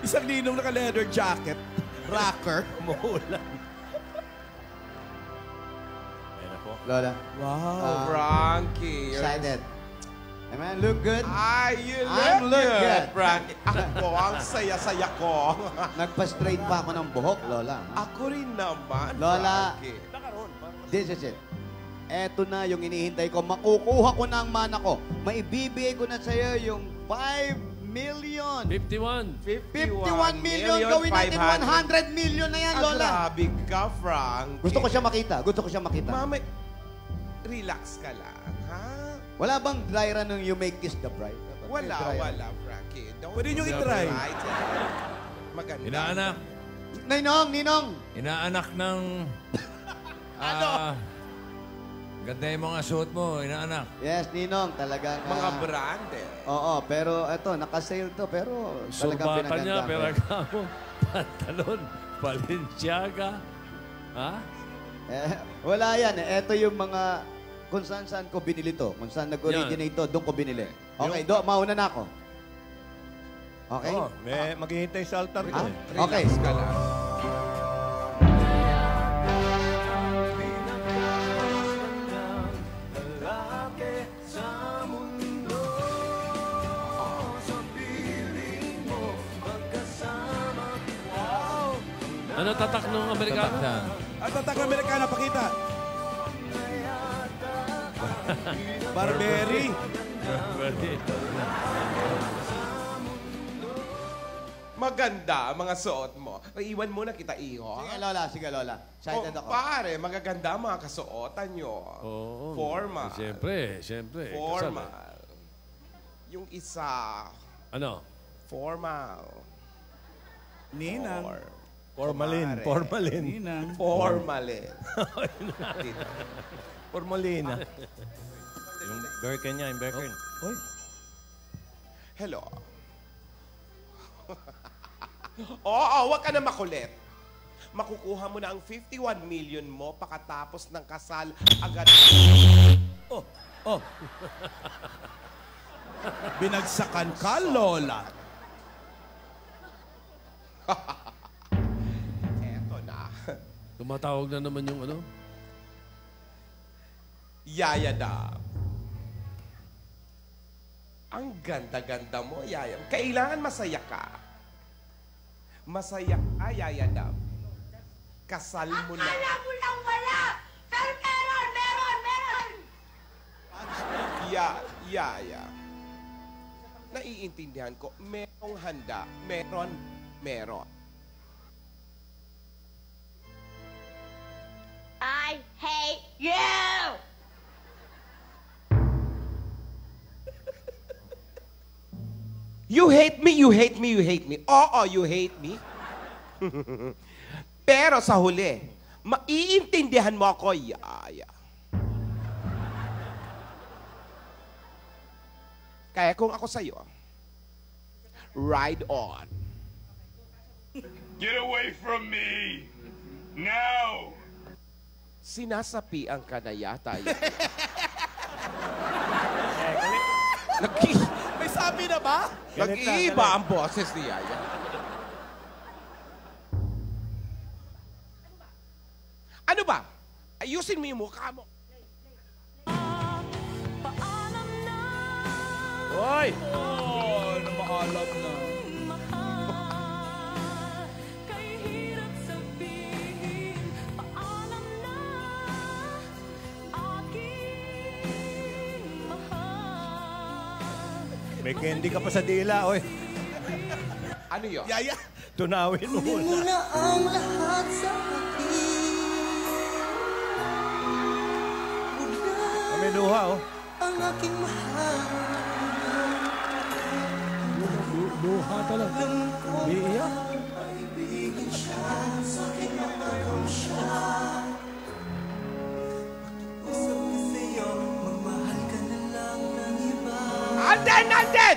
Isang ninong naka-leather jacket. Rocker. Umuulan. Ayan na po. Lola. Wow. Frankie. Excited. Am I look good? You I'm look look good, good. Frankie. Ako, ang saya-saya ko. Nagpa-straight pa ako ng buhok, Lola. Ako rin naman, Lola. Frankie. This is it. Eto na yung inihintay ko. Makukuha ko na ang mana ko. Maibibigay ko na sa'yo yung 5 million. 51. 51 million. Gawin natin 100 million na yan, Lola. Grabe ka, Frankie. Gusto ko siya makita. Gusto ko siya makita. Mama, relax ka lang, ha? Wala bang dry run ng You Make This the Bride? Wala, Dry run. wala, Frankie. Don't Pwede nyo be i-try. excited. Maganda. Inaanak. Ninong! Inaanak ng... Ganda yung mga suot mo, inaanak. Yes, Ninong. Talagang... Mga branded. Oo, pero eto, naka-sale to. Pero talagang Surbatan pinaganda niya, ko. Ferragamo, pantalon, Balenciaga. Ha? Wala yan. Eto yung mga... Kung saan ko binili to. Kung saan nag-originate to, doon ko binili. Okay, mauna na ako. Okay? Oh, may maghihintay sa altar ko. Okay. Relax ka lang. Ano tatak ng Amerikano? At tatak ng Amerikana, pakita. Barberi. Maganda ang mga suot mo. Iwan muna kita, iho. Sige, Lola. Sige, Lola. Excited ako. Pare, magaganda ang mga kasuotan nyo. Oo. Formal. Siyempre. Formal. Yung isa, Ano? formal. Ninang. Formalin. Ninang. Formalin. Formalina. Yung Birkin niya, yung Birkin. Hoy. Hello. Oo, wag ka na makulit. Makukuha mo na ang 51 million mo pakatapos ng kasal agad. Binagsakan ka, Lola. Eto na. Tumatawag na naman yung ano? Yaya da. Ang ganda-ganda mo, Yaya. Kailangan masaya ka. Masaya ka, Yaya da. Kasal mo na. Akala mo lang wala! Pero meron! Yaya. Naiintindihan ko, merong handa, meron. I hate you! You hate me. Oo, you hate me. Pero sa huli, maiintindihan mo ako, Yaya. Kaya kung ako sa'yo, ride on. Get away from me! Now! Sinasapian ka na yata, Yaya. May sabi na ba? Nag-iiba ang boses ni Yaya. Ano ba? Ayusin mo yung mukha mo. Hoy! Namaalam na. May candy ka pa sa dila, oy. Ano yun? Yaya. Tunawin mo muna. Muna ang lahat sa akin. May luha, oh. Ang aking mahal. Luha talaga. Umiiyak. Ibigin siya sa aking nakagaw siya. Usap ko sa'yo, magmahal ka na lang ng iba. Anden!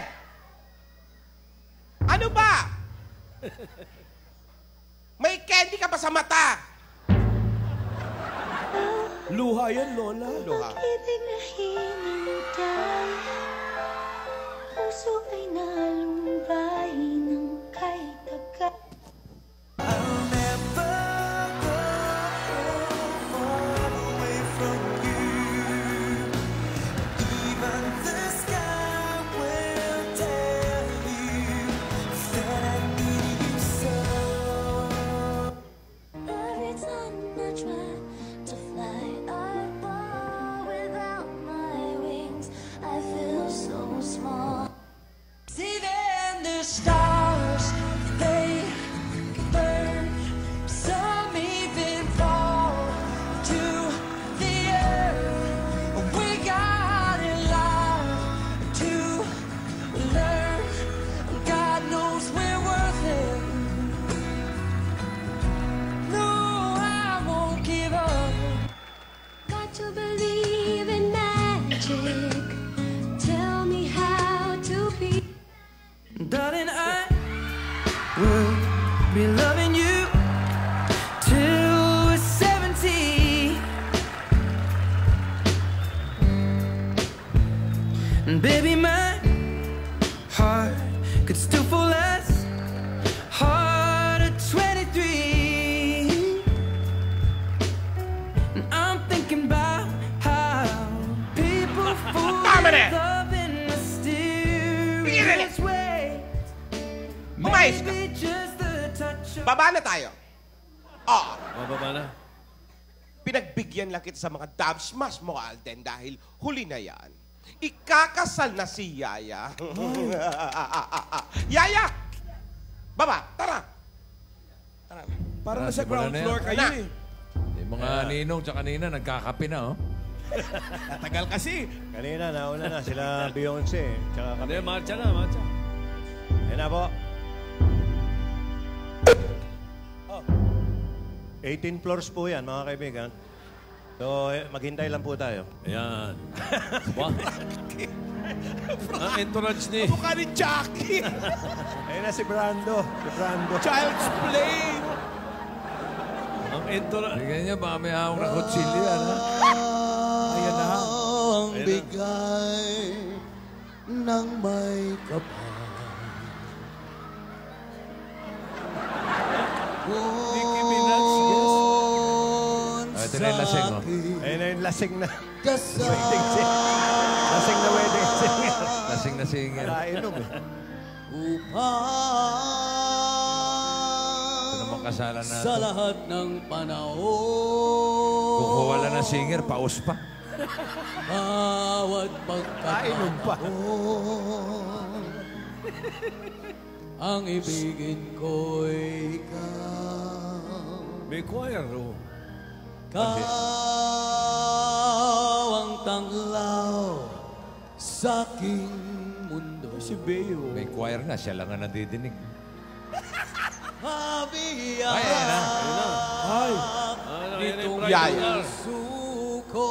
Ano ba? May candy ka ba sa mata? Luha yan, Lola. Luha. Pag-ibig na hinintay, puso ay nalumbay ng kahit magic. Tell me how to be. Darling, I will be loving you till we're 70. And baby, my heart could still fall as hard at 23. And I'm thinking about how people fall in love in mysterious ways. Umayos ka. Maybe just the touch of Baba na tayo. Ah, Mababa na. pinagbigyan lang kita sa mga dub smash mo, Alden, dahil huli na yan. Ikakasal na si Yaya. Yaya! Baba, tara! Tara. Parang nasa simulan ground na yan. floor kayo Na. eh. Yung mga ninong tsaka nina, nagkakape na, oh. Tagal kasi. Kanina, nauna na sila Beyonce. Tsaka Hindi, kami. marcha na, marcha. Ayan na po. 18 floors po yan, mga kaibigan. So, maghintay lang po tayo. Ayan. Wow. Ang entourage ni... Mukha ni Jackie. Ayan na si Brando. Si Brando. Child's play. Ang entourage... Bigyan niya, baka may hawak na kutsilyo, ano? Ayan na. Ang bigay ng may kapal. Nicki Minaj, yes. Ah, ito na yung lasing, oh. Ayan na yung lasing na. Kasal. Lasing na wedding singer. Lasing na singer. Nakainom eh. Ito naman kasalan Sa natin. lahat ng panahon. Kung wala na singer, paus pa. Bawat pagkakataon. Ang ibigin ko'y ikaw. May choir, oh. Ikaw ang tanglaw sa aking mundo. Si Beo. May choir nga, siya lang ang nadidinig. Habiyak Ay, ayan na. Ay. Ano, yan yung nitong pride Yaya. lugar. suko.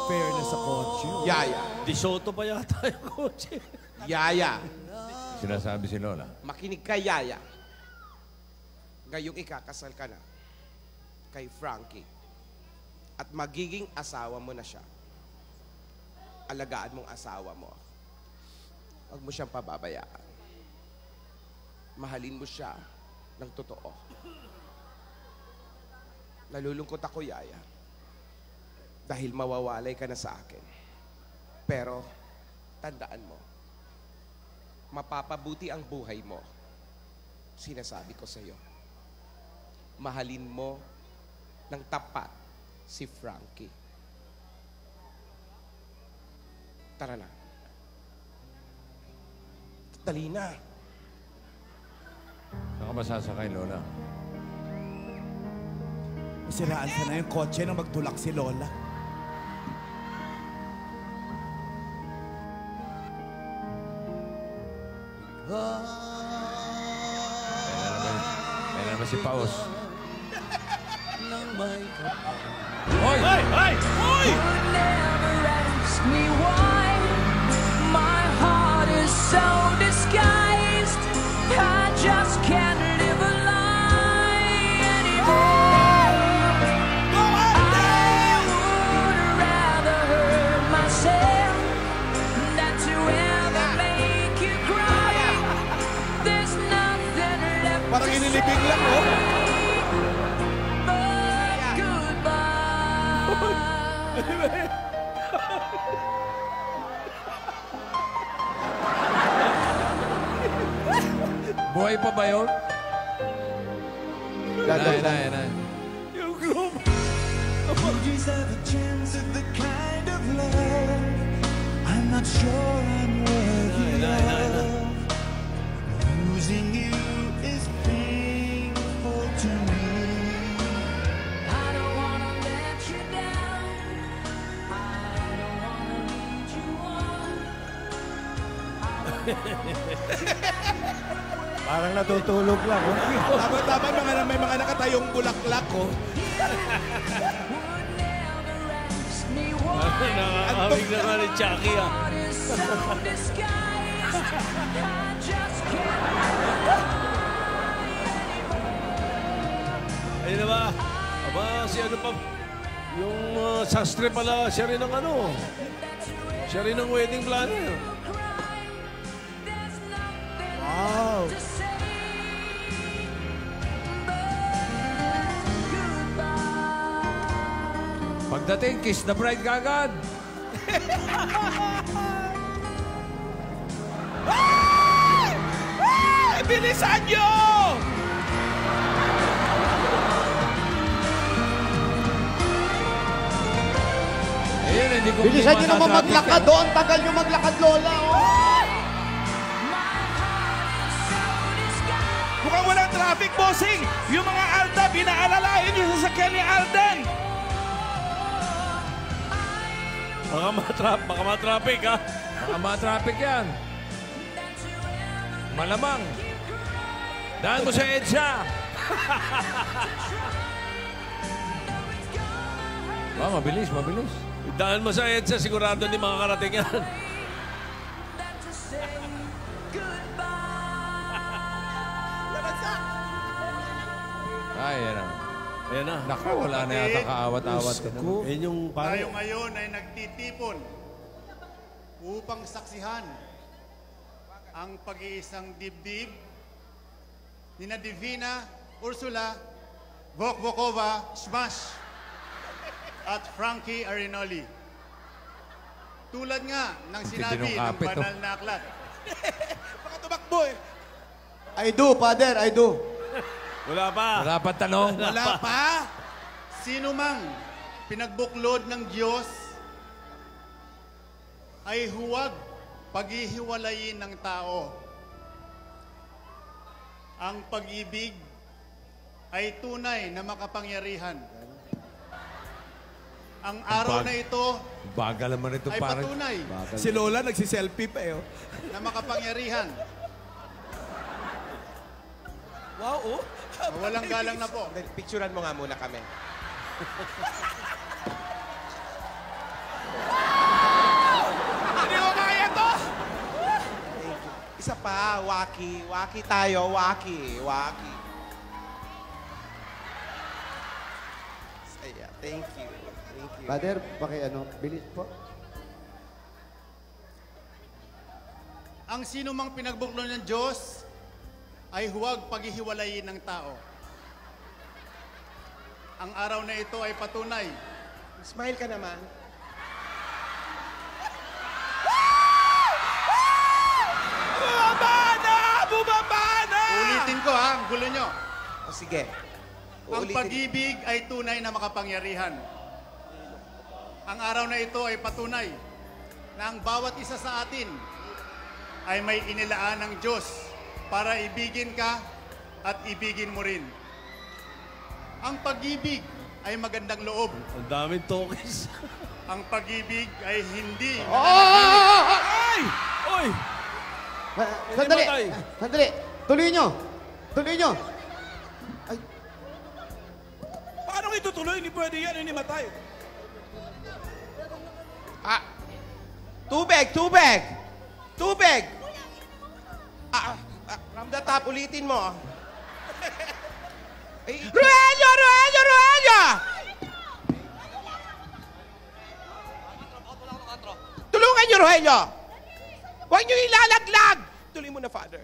Fairness sa kotse. Yaya. Di Soto pa yata yung kotse. Yaya. Sinasabi si Lola. Makinig ka, Yaya. Ngayong ikakasal ka na kay Frankie at magiging asawa mo na siya. Alagaan mong asawa mo. Huwag mo siyang pababayaan. Mahalin mo siya ng totoo. Nalulungkot ako, Yaya. Dahil mawawalay ka na sa akin. Pero, tandaan mo, mapapabuti ang buhay mo. Sinasabi ko sa iyo. Mahalin mo ng tapat si Frankie. Tara na. Dali na. Saan ka masasakay, Lola? Masiraan ka na yung kotse nang magtulak si Lola. Kaya naman si Paus. Nang may kapal. Hoy! Ay! Ay! Uy! Never ask me why. My heart is so disguised. I just can't live a lie anymore. I would rather hurt myself than to ever make you cry. There's nothing left Parang to inilibing lang, oh. but goodbye. Buhay pa ba yun? Nay, nay, nay. Yung group. You deserve a chance at the kind of love I'm not sure I'm worthy of. Losing you is painful to me. I don't wanna let you down. I don't wanna lead you on. Parang natutulog lang. Oh. Tama-tama, may mga nakatayong bulaklak, oh. Would never ask me why. Nakakawig na nga ni Chucky, ah. Ayun na ba? Aba, si ano pa? Yung sastre pala, siya rin ang ano. Siya rin ang wedding planner. Wow. Pagdating, kiss the bride kagad. Ay! Bilisan nyo! Ayun, hindi ko Bilisan nyo naman masasabi maglakad ka. doon. Tagal nyo maglakad, Lola. Oh. Mukhang walang traffic, bossing! Yung mga Alda, binaalalayan yung sasakyan ni Alden! Baka ma-traffic, ha? Baka ma-traffic yan. Malamang. Daan mo sa EDSA. Mabilis, mabilis. Daan mo sa EDSA, sigurado hindi makakarating yan. Ay, yan na. Ayan na. Naku, wala na yata kaawat-awat. Yan yung Tayo parang... ngayon ay nagtitipon upang saksihan ang pag-iisang dibdib ni na Divina, Ursula, Vokvokova, Smash, at Frankie Arinoli. Tulad nga ng sinabi ng kapit, banal na aklat. Baka tumakbo eh. I do, Father, I do. Wala pa. Wala pa tanong. Wala pa? Sino mang pinagbuklod ng Diyos ay huwag paghihiwalayin ng tao. Ang pag-ibig ay tunay na makapangyarihan. Ang araw na ito Bagal naman ito ay parang... patunay Si Lola nagsiselfie pa eh. Oh. na makapangyarihan. Wow, oh. Walang galang na po. Picturean mo nga muna kami. Hindi ko kaya to! Isa pa, waki. Waki tayo, waki. Waki. Saya, thank you. Thank you. Father, bilis po. Ang sino mang pinagbuklod ng Diyos ay huwag paghihiwalayin ng tao. Ang araw na ito ay patunay. Smile ka naman. Bumaba na! Bumaba na! Ulitin ko ha, ang gulo nyo. O sige. Ang Uulitin. pag-ibig ay tunay na makapangyarihan. Ang araw na ito ay patunay na ang bawat isa sa atin ay may inilaan ng Diyos para ibigin ka at ibigin mo rin. Ang pag-ibig ay magandang loob. Ang daming tokis. Ang pag-ibig ay hindi... Ay! Oy! Sandali. matay. Sandali. Tuloy nyo. Tuloy nyo. Paano itutuloy? Hindi pwede yan, hindi matay. Ah! Tubig! Tubig! Tubig! From the top, ulitin mo. Ruelio! Ruelio! Ruelio! Tulungan niyo, Ruelio! Huwag niyo ilalaglag! Tuloy mo na, Father.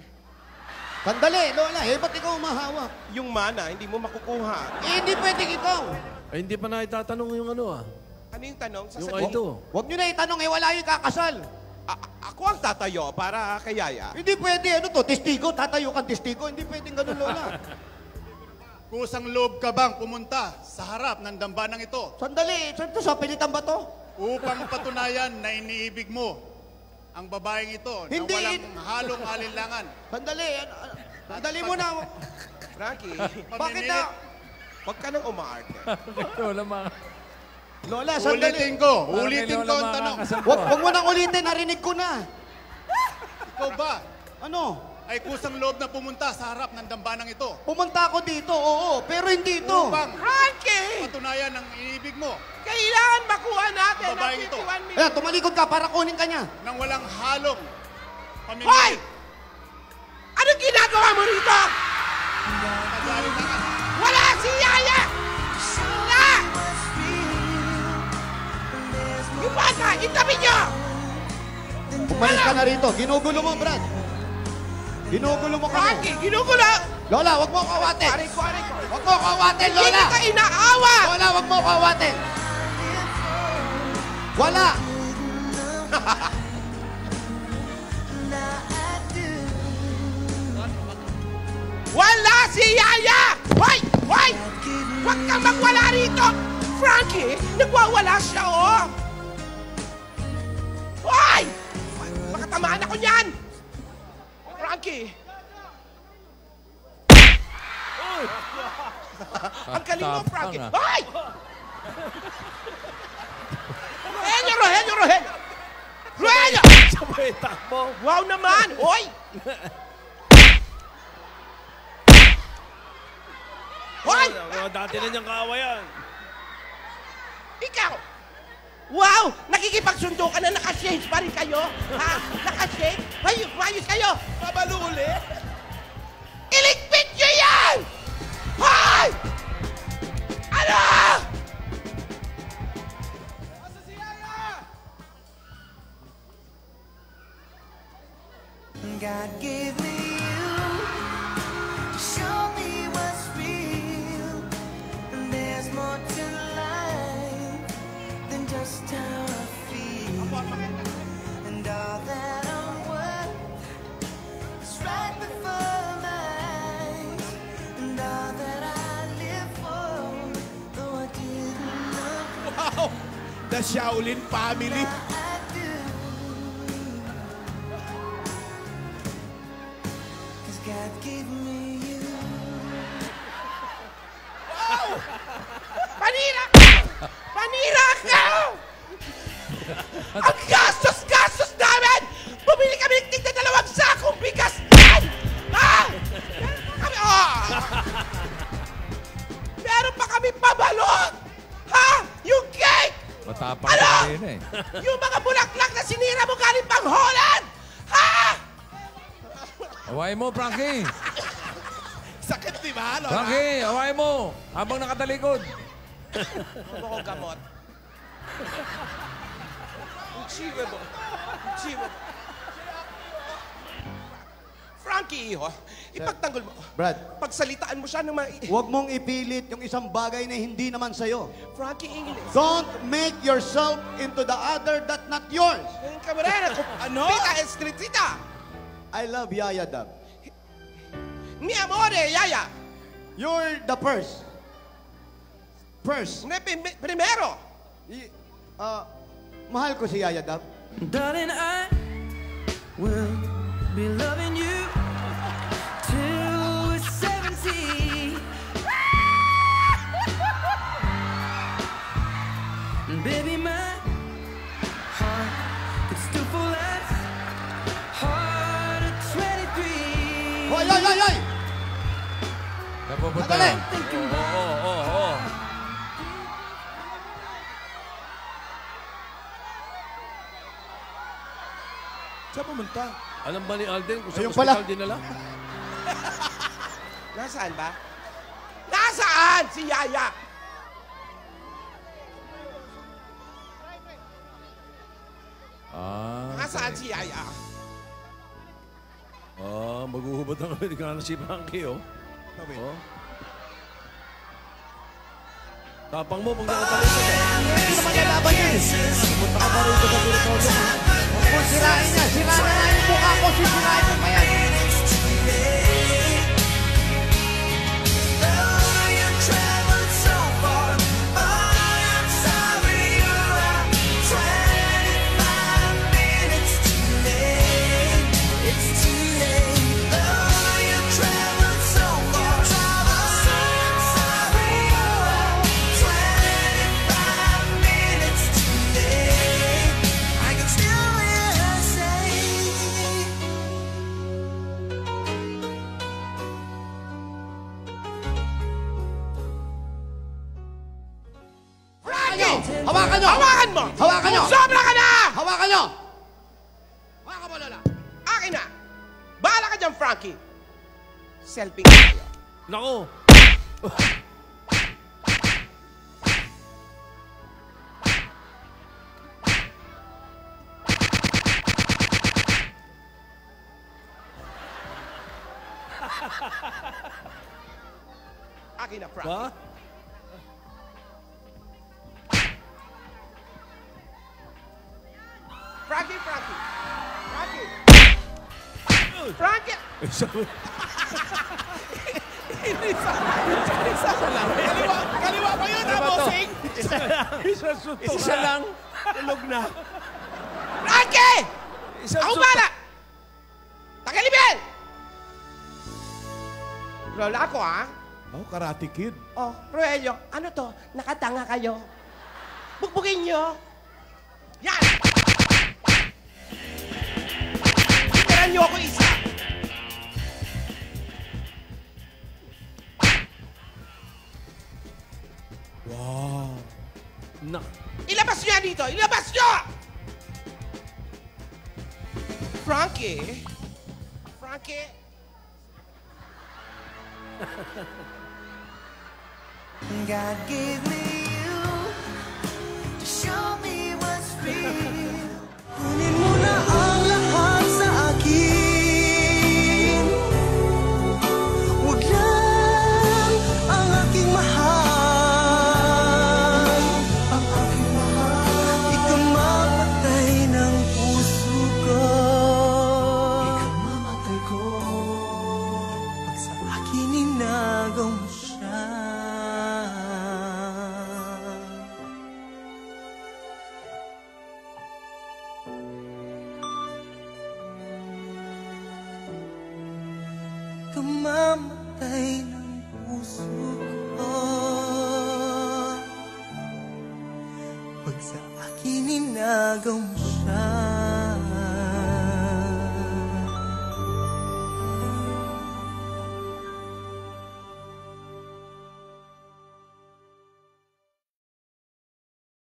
Sandali, Lola. Ba't ikaw umahawak? Yung mana, hindi mo makukuha. Hindi pwedeng ikaw. Ay, hindi pa na itatanong yung ano, ah. Ano yung tanong? Yung Sasabihin. ito. Huwag nyo na itanong, wala yung kakasal. Ako ang tatayo para kay Yaya. Hindi pwede, testigo, tatayo kang testigo. Hindi pwedeng ganun, Lola. Kusang loob ka bang pumunta sa harap ng dambanang ito Sandali, sa pilitan ba to? upang patunayan na iniibig mo ang babaeng ito Hindi. na walang halong alinlangan? Sandali, sandali mo na. Frankie, Bakit na? huwag ka nang umaarte. Wala mga... Lola, sandali. Ulitin ko ang tanong. Huwag mo nang ulitin, narinig ko na. Ikaw ba Ano? ay kusang loob na pumunta sa harap ng dambanang ito Pumunta ako dito, oo, pero hindi ito. upang Frankie! patunayan ang iniibig mo? Kailangan makuha natin ang Babaeng ito. sitwasyon. Ayan, tumalikod ka para kunin ka niya. Nang walang halong Hoy! pamimilit. Anong ginagawa mo rito? Wala si Yaya! Wala! Yung bata, itabi niyo! Umalis ka na rito. Ginugulo mo, Brad. Ginugulo mo kami. Frankie, ginugulo! Lola, wag mo ko awatin. Aray ko. Wag mo ko awatin, Hindi Lola. kita inaawa! Lola, wag mo ko awatin. Wala. Wala si Yaya! Hoy! Hoy! Huwag kang magwala rito! Frankie, nagwawala siya, oh! Hoy! Baka tamaan ako niyan! Frankie! Ang galing mo, Frankie! Tapang, Hoy! Rogelio, Rogelio, Rogelio! Rogelio! Sabay takbo. Wow naman! Hoy! Hoy! Dati na niyang kaawayan. Ikaw! Wow! Nakikipagsundo ka na, nakashades pa rin kayo? Ha? Nakashades? Mayos kayo! Mabaluli? Iligpit nyo yan! Hoy! Ano? Asa si Yaya? God gave me you to show me what's real, and there's more to life than just how I feel, and all that I'm worth is right before my eyes, and all that I live for, though I didn't know Wow! The Shaolin family. I do. 'Cause God gave me you. Panira! Panira ka! Ang gastos-gastos namin! Bumili kami ng tigna 2 sakong bigas yan! Ha? Kami, meron pa kami pabalot! Ha? Yung cake! Matapang Ano? ka rin eh. Yung mga bulaklak na sinira mo galing pang Holland! Ha? Away mo, Frankie. Sakit, di ba, Lola? Frankie, away mo. Habang nakatalikod. Ano ko gamot? Ang chiwe mo. Ang chiwe mo. Frankie, iho, ipagtanggol mo. Brad, Pagsalitaan mo siya ng mga... wag mong ipilit yung isang bagay na hindi naman sa'yo. Frankie, English. Don't make yourself into the other that not yours. Ngayon ka mo rin. Ano? Pita escritita. I love Yaya Dab. Mi amore, Yaya. You're the first. First. Primero. Mahal ko si Yaya Dab. Darling, I will be loving you till we're 70. And baby, my heart could still fall as hard at 23. Hoy, hoy, hoy, hoy! Napupunta Sandali! lang. Oo. Saan pumunta? Alam ba ni Alden kung sa Ayun hospital pala. dinala? Nasaan ba? Nasaan si Yaya? Nasaan si Yaya? Maghuhubad ng Amerikano si Frankie, oh. Oh. Tapang mo pag nakatalikod. Hindi naman lalaban yan. Pumunta ka pa rito sa territorio. Huwag mo sirain niya. Sirain na nga yung mukha ko. Sisirain mo pa yan. Too late. dyan, Frankie. Selfie tayo. Nako. Akin na, Frankie. Ba? Frankie, Frankie. Frankie. Frankie. Isa lang. Kaliwa pa yun, ha, bossing? Isa lang. Tulog na. Frankie! Isang Ako suto. bala! Tagalibin! Lola ako, ha? Oh, Karate Kid. Oh, Roelio, ano to? Nakatanga kayo. Bugbugin nyo. Yan! Titiran nyo ako isa. Wow. Ilabas nyo yan dito! Ilabas nyo! Frankie? Frankie? God gave me you to show me what's real. Kunin mo na ang lahat sa akin. Huwag lang ang aking mahal. Ang aking mahal. Ikaw mamatay ng puso ko. Ikaw mamatay ko. Pag sa akin inagaw mo siya. Kamamatay ng puso ko. Pag sa akin inagaw mo